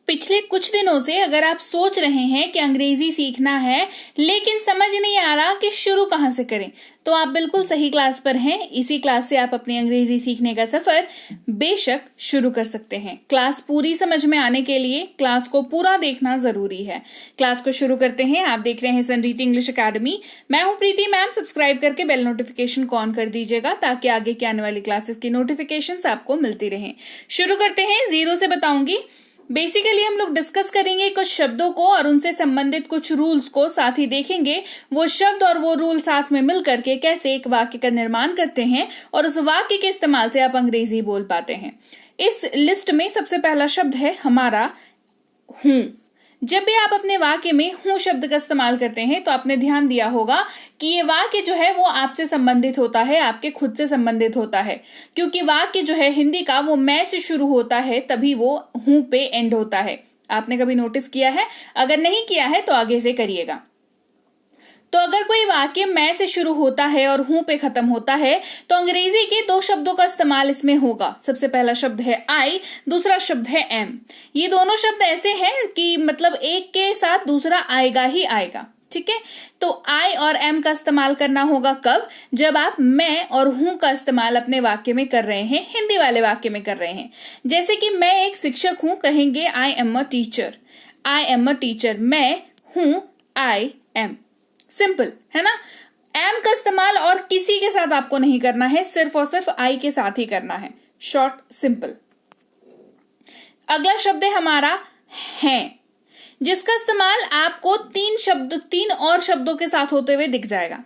पिछले कुछ दिनों से अगर आप सोच रहे हैं कि अंग्रेजी सीखना है लेकिन समझ नहीं आ रहा कि शुरू कहां से करें, तो आप बिल्कुल सही क्लास पर हैं। इसी क्लास से आप अपनी अंग्रेजी सीखने का सफर बेशक शुरू कर सकते हैं। क्लास पूरी समझ में आने के लिए क्लास को पूरा देखना जरूरी है। क्लास को शुरू करते हैं। आप देख रहे हैं सनरीति इंग्लिश अकेडमी। मैं हूं प्रीति मैम। सब्सक्राइब करके बेल नोटिफिकेशन को ऑन कर दीजिएगा ताकि आगे के आने वाली क्लासेस की नोटिफिकेशंस आपको मिलती रहें। शुरू करते हैं। जीरो से बताऊंगी। बेसिकली हम लोग डिस्कस करेंगे कुछ शब्दों को और उनसे संबंधित कुछ रूल्स को, साथ ही देखेंगे वो शब्द और वो रूल साथ में मिल करके कैसे एक वाक्य का निर्माण करते हैं और उस वाक्य के इस्तेमाल से आप अंग्रेजी बोल पाते हैं। इस लिस्ट में सबसे पहला शब्द है हमारा हूं। जब भी आप अपने वाक्य में हूं शब्द का इस्तेमाल करते हैं तो आपने ध्यान दिया होगा कि ये वाक्य जो है वो आपसे संबंधित होता है, आपके खुद से संबंधित होता है, क्योंकि वाक्य जो है हिंदी का वो मैं से शुरू होता है तभी वो हूं पे एंड होता है। आपने कभी नोटिस किया है? अगर नहीं किया है तो आगे से करिएगा। तो अगर कोई वाक्य मैं से शुरू होता है और हूं पे खत्म होता है तो अंग्रेजी के दो शब्दों का इस्तेमाल इसमें होगा। सबसे पहला शब्द है आई, दूसरा शब्द है एम। ये दोनों शब्द ऐसे हैं कि मतलब एक के साथ दूसरा आएगा ही आएगा। ठीक है, तो आई और एम का इस्तेमाल करना होगा कब? जब आप मैं और हूं का इस्तेमाल अपने वाक्य में कर रहे हैं, हिंदी वाले वाक्य में कर रहे हैं। जैसे कि मैं एक शिक्षक हूं, कहेंगे I am a teacher. I am a teacher. मैं हूं, आई एम। सिंपल है ना। एम का इस्तेमाल और किसी के साथ आपको नहीं करना है, सिर्फ और सिर्फ आई के साथ ही करना है। Short, simple. अगला शब्द है हमारा है, जिसका इस्तेमाल आपको तीन और शब्दों के साथ होते हुए दिख जाएगा।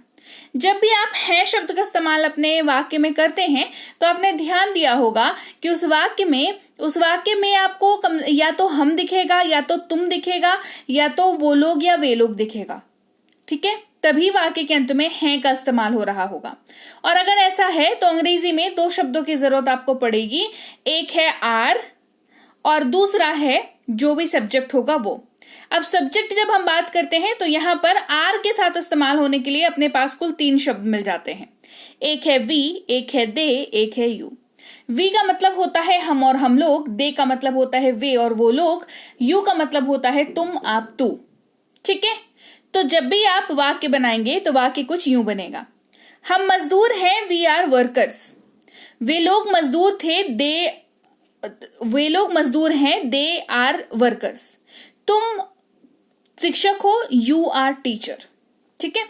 जब भी आप है शब्द का इस्तेमाल अपने वाक्य में करते हैं तो आपने ध्यान दिया होगा कि उस वाक्य में आपको या तो हम दिखेगा, या तो तुम दिखेगा, या तो वो लोग या वे लोग दिखेगा। ठीक है, तभी वाक्य के अंत में हैं का इस्तेमाल हो रहा होगा। और अगर ऐसा है तो अंग्रेजी में दो शब्दों की जरूरत आपको पड़ेगी। एक है आर और दूसरा है जो भी सब्जेक्ट होगा वो। अब सब्जेक्ट जब हम बात करते हैं तो यहां पर आर के साथ इस्तेमाल होने के लिए अपने पास कुल 3 शब्द मिल जाते हैं। एक है वी, एक है दे, एक है यू। वी का मतलब होता है हम और हम लोग, दे का मतलब होता है वे और वो लोग, यू का मतलब होता है तुम, आप, तू। ठीक है, तो जब भी आप वाक्य बनाएंगे तो वाक्य कुछ यूं बनेगा। हम मजदूर हैं, वी आर वर्कर्स। वे लोग मजदूर हैं, दे आर वर्कर्स। तुम शिक्षक हो, यू आर टीचर। ठीक है,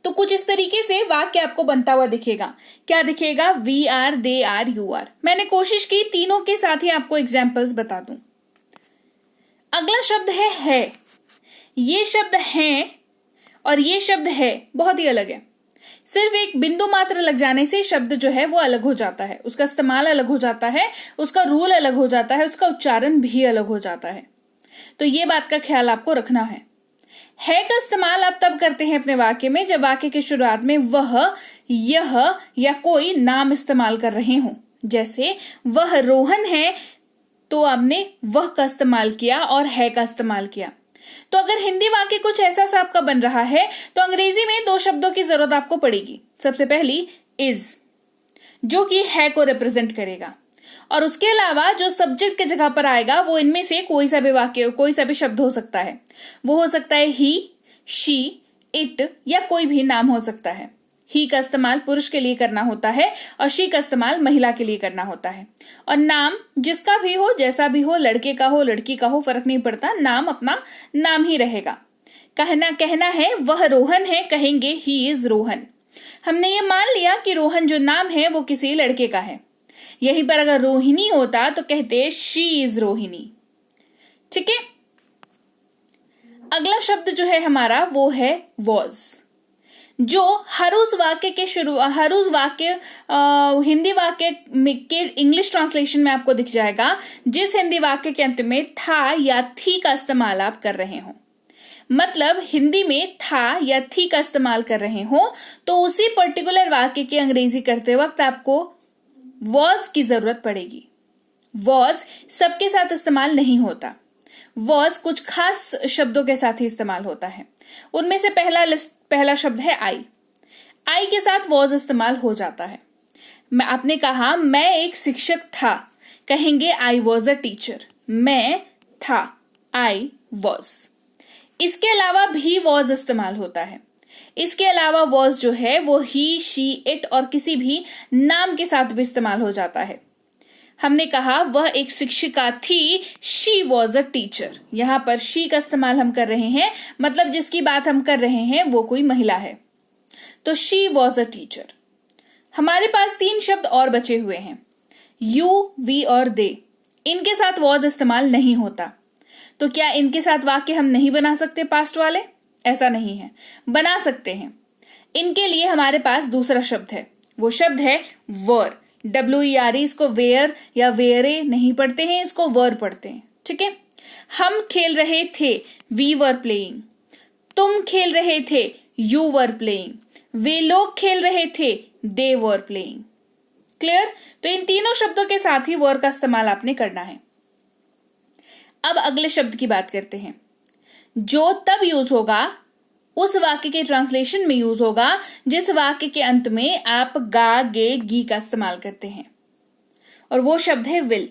तो कुछ इस तरीके से वाक्य आपको बनता हुआ दिखेगा। क्या दिखेगा? We are, they are, you are. मैंने कोशिश की तीनों के साथ ही आपको एग्जाम्पल्स बता दूं। अगला शब्द है। ये शब्द है और ये शब्द है बहुत ही अलग है। सिर्फ एक बिंदु मात्र लग जाने से शब्द जो है वो अलग हो जाता है, उसका इस्तेमाल अलग हो जाता है, उसका रूल अलग हो जाता है, उसका उच्चारण भी अलग हो जाता है। तो ये बात का ख्याल आपको रखना है का इस्तेमाल आप तब करते हैं अपने वाक्य में जब वाक्य की शुरुआत में वह, यह या कोई नाम इस्तेमाल कर रहे हो। जैसे वह रोहन है तो आपने वह का इस्तेमाल किया और है का इस्तेमाल किया। तो अगर हिंदी वाक्य कुछ ऐसा सा आपका बन रहा है तो अंग्रेजी में 2 शब्दों की जरूरत आपको पड़ेगी। सबसे पहली इज, जो कि है को रिप्रेजेंट करेगा, और उसके अलावा जो सब्जेक्ट की जगह पर आएगा वो इनमें से कोई सा भी शब्द हो सकता है। वो हो सकता है ही, शी, इट या कोई भी नाम हो सकता है। ही का इस्तेमाल पुरुष के लिए करना होता है और शी का इस्तेमाल महिला के लिए करना होता है। और नाम जिसका भी हो, जैसा भी हो, लड़के का हो, लड़की का हो, फर्क नहीं पड़ता, नाम अपना नाम ही रहेगा। कहना है वह रोहन है, कहेंगे ही इज रोहन। हमने ये मान लिया कि रोहन जो नाम है वो किसी लड़के का है। यहीं पर अगर रोहिणी होता तो कहते शी इज रोहिणी। ठीक है, अगला शब्द जो है हमारा वो है वॉज, जो हर उस वाक्य हिंदी वाक्य के इंग्लिश ट्रांसलेशन में आपको दिख जाएगा जिस हिंदी वाक्य के अंत में था या थी का इस्तेमाल आप कर रहे हो। मतलब हिंदी में था या थी का इस्तेमाल कर रहे हो तो उसी पर्टिकुलर वाक्य की अंग्रेजी करते वक्त आपको वॉज की जरूरत पड़ेगी। वॉज सबके साथ इस्तेमाल नहीं होता। वॉज कुछ खास शब्दों के साथ ही इस्तेमाल होता है। उनमें से पहला शब्द है आई के साथ वॉज इस्तेमाल हो जाता है। आपने कहा मैं एक शिक्षक था, कहेंगे आई वॉज अ टीचर। मैं था, आई वॉज। इसके अलावा भी वॉज इस्तेमाल होता है। इसके अलावा वॉज जो है वो ही, शी, इट और किसी भी नाम के साथ भी इस्तेमाल हो जाता है। हमने कहा वह एक शिक्षिका थी, शी वॉज अ टीचर। यहां पर शी का इस्तेमाल हम कर रहे हैं, मतलब जिसकी बात हम कर रहे हैं वो कोई महिला है, तो शी वॉज अ टीचर। हमारे पास 3 शब्द और बचे हुए हैं, यू, वी और दे। इनके साथ वॉज इस्तेमाल नहीं होता, तो क्या इनके साथ वाक्य हम नहीं बना सकते पास्ट वाले? ऐसा नहीं है, बना सकते हैं। इनके लिए हमारे पास दूसरा शब्द है, वो शब्द है वर। WERE, इसको वेयर या वेयरे नहीं पढ़ते हैं, इसको वर पढ़ते हैं। ठीक है। हम खेल रहे थे, वी वर प्लेइंग। तुम खेल रहे थे, यू वर प्लेइंग। वे लोग खेल रहे थे, दे वर प्लेइंग। क्लियर? तो इन तीनों शब्दों के साथ ही वर का इस्तेमाल आपने करना है। अब अगले शब्द की बात करते हैं, जो तब यूज होगा, उस वाक्य के ट्रांसलेशन में यूज होगा जिस वाक्य के अंत में आप गा, गे, गी का इस्तेमाल करते हैं, और वो शब्द है विल।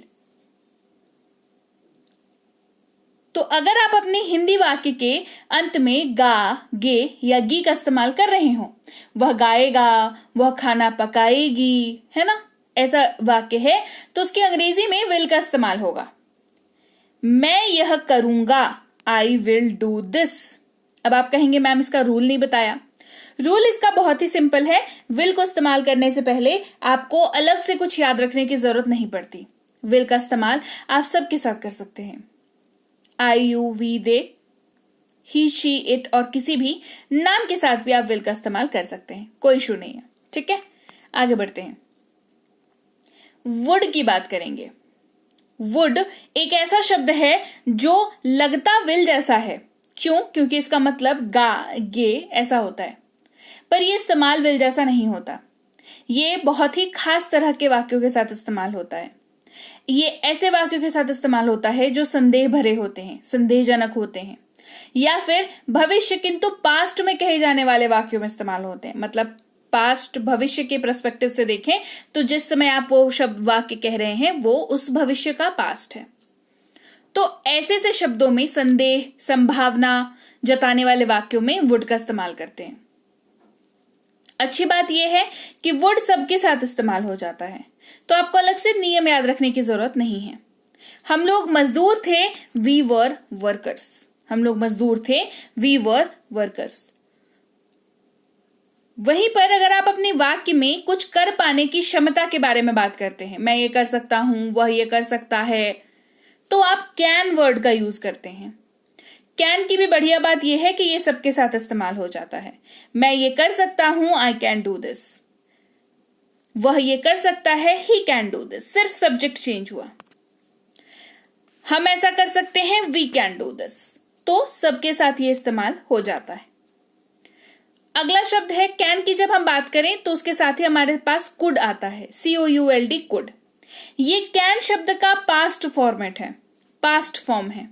तो अगर आप अपने हिंदी वाक्य के अंत में गा, गे या गी का इस्तेमाल कर रहे हो, वह गाएगा, वह खाना पकाएगी, है ना, ऐसा वाक्य है, तो उसकी अंग्रेजी में विल का इस्तेमाल होगा। मैं यह करूंगा, आई विल डू दिस। अब आप कहेंगे मैम इसका रूल नहीं बताया। रूल इसका बहुत ही सिंपल है। विल को इस्तेमाल करने से पहले आपको अलग से कुछ याद रखने की जरूरत नहीं पड़ती। विल का इस्तेमाल आप सबके साथ कर सकते हैं, I, you, we, they, he, she, it और किसी भी नाम के साथ भी आप विल का इस्तेमाल कर सकते हैं, कोई इशू नहीं है। ठीक है, आगे बढ़ते हैं। वुड की बात करेंगे। वुड एक ऐसा शब्द है जो लगता विल जैसा है। क्यों? क्योंकि इसका मतलब गा, गे ऐसा होता है, पर यह इस्तेमाल विल जैसा नहीं होता। ये बहुत ही खास तरह के वाक्यों के साथ इस्तेमाल होता है। ये ऐसे वाक्यों के साथ इस्तेमाल होता है जो संदेह भरे होते हैं, संदेहजनक होते हैं, या फिर भविष्य किंतु पास्ट में कहे जाने वाले वाक्यों में इस्तेमाल होते हैं। मतलब पास्ट, भविष्य के पर्सपेक्टिव से देखें तो जिस समय आप वो शब्द वाक्य कह रहे हैं वो उस भविष्य का पास्ट है। तो ऐसे से शब्दों में संदेह, संभावना जताने वाले वाक्यों में वुड का इस्तेमाल करते हैं। अच्छी बात यह है कि वुड सबके साथ इस्तेमाल हो जाता है, तो आपको अलग से नियम याद रखने की जरूरत नहीं है। हम लोग मजदूर थे, वी वर वर्कर्स। हम लोग मजदूर थे, वी वर वर्कर्स। वहीं पर अगर आप अपने वाक्य में कुछ कर पाने की क्षमता के बारे में बात करते हैं, मैं ये कर सकता हूं, वह ये कर सकता है, तो आप कैन वर्ड का यूज करते हैं। कैन की भी बढ़िया बात यह है कि यह सबके साथ इस्तेमाल हो जाता है। मैं ये कर सकता हूं, आई कैन डू दिस। वह ये कर सकता है, ही कैन डू दिस। सिर्फ सब्जेक्ट चेंज हुआ। हम ऐसा कर सकते हैं, वी कैन डू दिस। तो सबके साथ ये इस्तेमाल हो जाता है। अगला शब्द है कैन की। जब हम बात करें तो उसके साथ ही हमारे पास कुड आता है, COULD, कुड। ये कैन शब्द का पास्ट फॉर्मेट है, पास्ट फॉर्म है,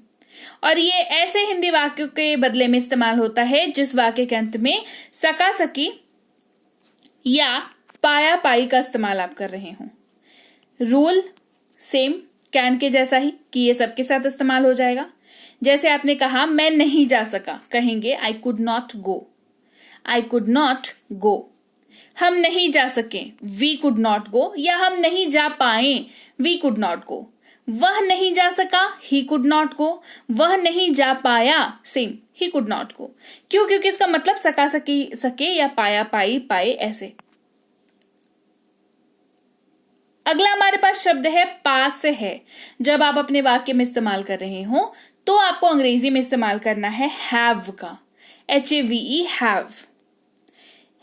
और ये ऐसे हिंदी वाक्यों के बदले में इस्तेमाल होता है जिस वाक्य के अंत में सका, सकी या पाया, पाई का इस्तेमाल आप कर रहे हो। रूल सेम कैन के जैसा ही कि ये सबके साथ इस्तेमाल हो जाएगा। जैसे आपने कहा मैं नहीं जा सका, कहेंगे I could not go, I could not go. हम नहीं जा सके, वी कुड नॉट गो, या हम नहीं जा पाए, वी कुड नॉट गो। वह नहीं जा सका, ही कुड नॉट गो। वह नहीं जा पाया, same, he could not go. क्यों? क्योंकि इसका मतलब सका, सकी, सके या पाया, पाई, पाए ऐसे। अगला हमारे पास शब्द है पास है। जब आप अपने वाक्य में इस्तेमाल कर रहे हो तो आपको अंग्रेजी में इस्तेमाल करना है हैव का, HAVE, हैव।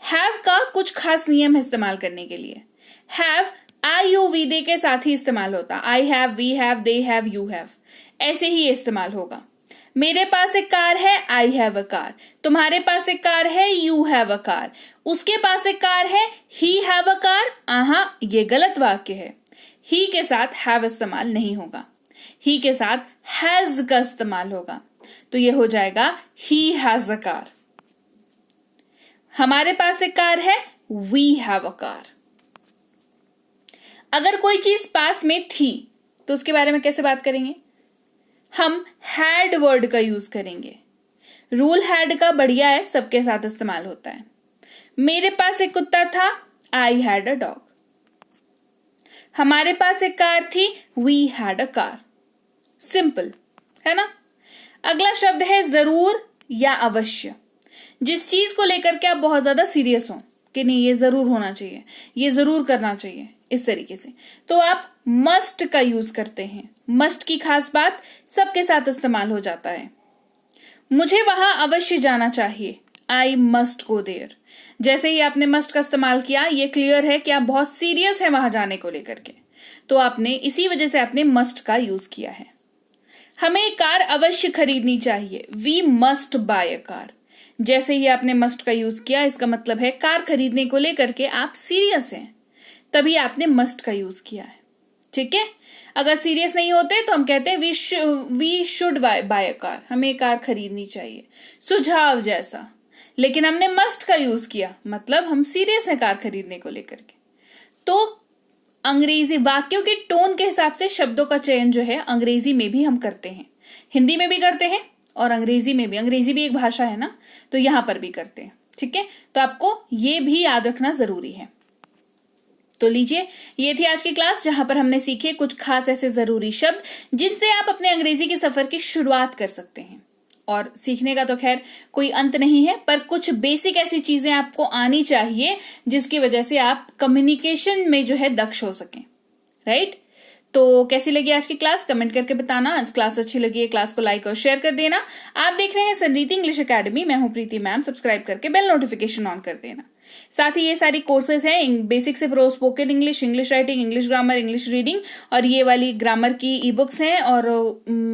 हैव का कुछ खास नियम है इस्तेमाल करने के लिए। हैव IUVD के साथ ही इस्तेमाल होता। I have, we have, they have, you have, ऐसे ही ये इस्तेमाल होगा। मेरे पास एक कार है, आई हैव अ कार। तुम्हारे पास एक कार है, यू हैव अ कार। उसके पास एक कार है, ही हैव अ कार। आहा, ये गलत वाक्य है। ही के साथ हैव इस्तेमाल नहीं होगा, ही के साथ हैज का इस्तेमाल होगा। तो ये हो जाएगा ही हैज अ कार। हमारे पास एक कार है, वी हैव अ कार। अगर कोई चीज पास में थी तो उसके बारे में कैसे बात करेंगे? हम हैड वर्ड का यूज करेंगे। रूल हैड का बढ़िया है, सबके साथ इस्तेमाल होता है। मेरे पास एक कुत्ता था, आई हैड अ डॉग। हमारे पास एक कार थी, we had a car. Simple है ना। अगला शब्द है जरूर या अवश्य। जिस चीज को लेकर के आप बहुत ज्यादा सीरियस हो कि नहीं ये जरूर होना चाहिए, ये जरूर करना चाहिए, इस तरीके से, तो आप मस्ट का यूज करते हैं। मस्ट की खास बात सबके साथ इस्तेमाल हो जाता है। मुझे वहां अवश्य जाना चाहिए, आई मस्ट गो देयर। जैसे ही आपने मस्ट का इस्तेमाल किया, ये क्लियर है कि आप बहुत सीरियस हैं वहां जाने को लेकर के, तो आपने इसी वजह से आपने मस्ट का यूज किया है। हमें कार अवश्य खरीदनी चाहिए, we must buy a car. जैसे ही आपने मस्ट का यूज किया, इसका मतलब है कार खरीदने को लेकर के आप सीरियस हैं, तभी आपने मस्ट का यूज किया है। ठीक है। अगर सीरियस नहीं होते तो हम कहते हैं we should buy a car, हमें कार खरीदनी चाहिए, सुझाव जैसा। लेकिन हमने मस्ट का यूज किया, मतलब हम सीरियस हैं कार खरीदने को लेकर के। तो अंग्रेजी वाक्यों के टोन के हिसाब से शब्दों का चयन जो है अंग्रेजी में भी हम करते हैं, हिंदी में भी करते हैं और अंग्रेजी में भी। अंग्रेजी भी एक भाषा है ना, तो यहां पर भी करते हैं। ठीक है। तो आपको ये भी याद रखना जरूरी है। तो लीजिए, ये थी आज की क्लास जहां पर हमने सीखे कुछ खास ऐसे जरूरी शब्द जिनसे आप अपने अंग्रेजी के सफर की शुरुआत कर सकते हैं। और सीखने का तो खैर कोई अंत नहीं है, पर कुछ बेसिक ऐसी चीजें आपको आनी चाहिए जिसकी वजह से आप कम्युनिकेशन में जो है दक्ष हो सकें। राइट। तो कैसी लगी आज की क्लास कमेंट करके बताना। आज क्लास अच्छी लगी है, क्लास को लाइक और शेयर कर देना। आप देख रहे हैं संरीति इंग्लिश अकेडमी, मैं हूं प्रीति मैम। सब्सक्राइब करके बेल नोटिफिकेशन ऑन कर देना। साथ ही ये सारी कोर्सेज हैं, बेसिक से pro spoken English, English writing, English grammar, English reading, और ये वाली ग्रामर की ई बुक्स हैं और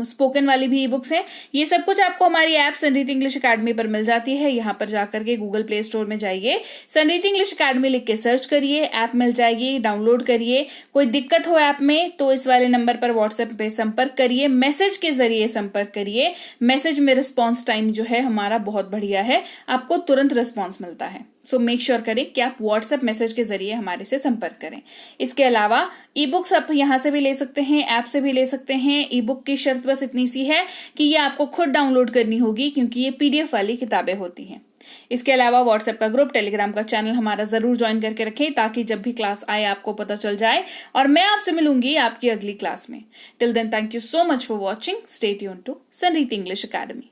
स्पोकन वाली भी ई बुक्स हैं। ये सब कुछ आपको हमारी ऐप संरीति इंग्लिश अकेडमी पर मिल जाती है। यहाँ पर जाकर के गूगल प्ले स्टोर में जाइए, संरीति इंग्लिश अकेडमी लिख के सर्च करिए, ऐप मिल जाएगी, डाउनलोड करिए। कोई दिक्कत हो ऐप में तो इस वाले नंबर पर व्हाट्सएप पे संपर्क करिए, मैसेज के जरिए संपर्क करिए। मैसेज में रिस्पॉन्स टाइम जो है हमारा बहुत बढ़िया है, आपको तुरंत रिस्पॉन्स मिलता है। सो मेक श्योर करें कि आप व्हाट्सएप मैसेज के जरिए हमारे से संपर्क करें। इसके अलावा ई बुक्स आप यहां से भी ले सकते हैं, ऐप से भी ले सकते हैं। ई बुक की शर्त बस इतनी सी है कि ये आपको खुद डाउनलोड करनी होगी, क्योंकि ये पीडीएफ वाली किताबें होती हैं। इसके अलावा व्हाट्सएप का ग्रुप, टेलीग्राम का चैनल हमारा जरूर ज्वाइन करके रखें, ताकि जब भी क्लास आए आपको पता चल जाए। और मैं आपसे मिलूंगी आपकी अगली क्लास में। Till then, thank you so much for watching. Stay tuned to Sanriti English academy.